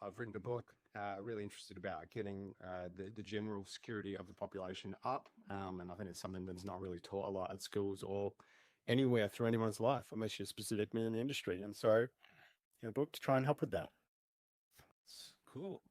I've written a book, really interested about getting the general security of the population up. And I think it's something that's not really taught a lot at schools or anywhere through anyone's life, unless you're specifically in the industry. And so, a book to try and help with that. Cool.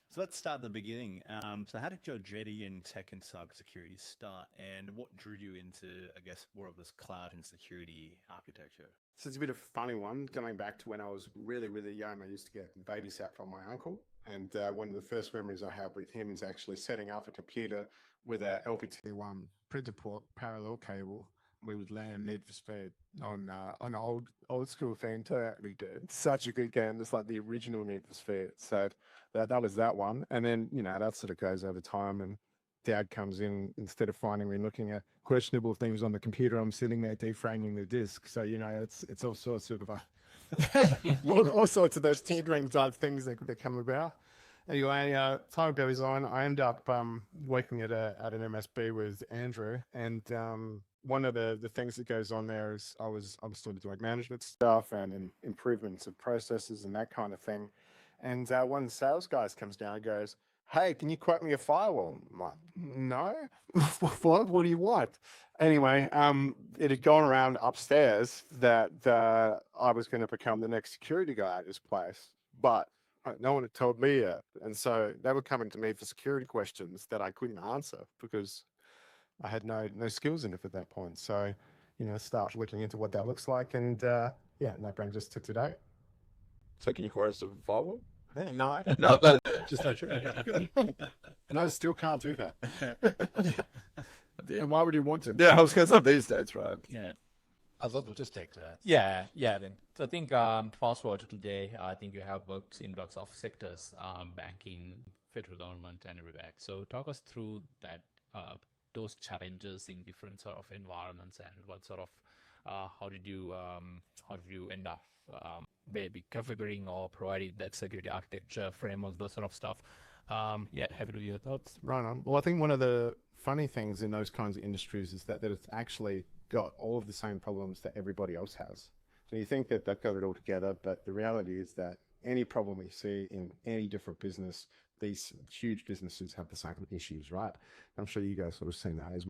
So let's start at the beginning. So how did your JD in tech and cybersecurity start, and what drew you into, I guess, more of this cloud and security architecture? So it's a bit of a funny one. Going back to when I was really, really young, I used to get babysat from my uncle. And one of the first memories I have with him is actually setting up a computer with a LPT1 printer port parallel cable. We would land Need for Speed on old school thing too. We did such a good game. It's like the original Need for Speed. So that was that one. And then that sort of goes over time. And Dad comes in, instead of finding me looking at questionable things on the computer, I'm sitting there defranging the disk. So it's all sorts of all sorts of those teetering type things that come about. Anyway, time goes on. I end up working at an MSP with Andrew, and one of the things that goes on there is I was sort of doing management stuff and improvements of processes and that kind of thing. And one of the sales guys comes down and goes, "Hey, can you quote me a firewall?" I'm like, "No, what do you want?" Anyway, it had gone around upstairs that I was going to become the next security guy at this place, but no one had told me yet. And so they were coming to me for security questions that I couldn't answer because I had no skills in it at that point. So, start looking into what that looks like. And and that brings us to today. So can you chorus a firewall? No, No, just not true. And I still can't do that. And why would you want to? yeah, I was going to say these days, right? Yeah. I'd love to just take that. Yeah. Then. So I think fast forward to today, I think you have worked in lots of sectors, banking, federal government, and everywhere. So talk us through that, those challenges in different sort of environments, and what sort of how did you end up maybe configuring or providing that security architecture framework, those sort of stuff. Happy to hear your thoughts. Right on. Well, I think one of the funny things in those kinds of industries is that it's actually got all of the same problems that everybody else has. So you think that they've got it all together, but the reality is that any problem we see in any different business, these huge businesses have the same issues, right? I'm sure you guys sort of seen that as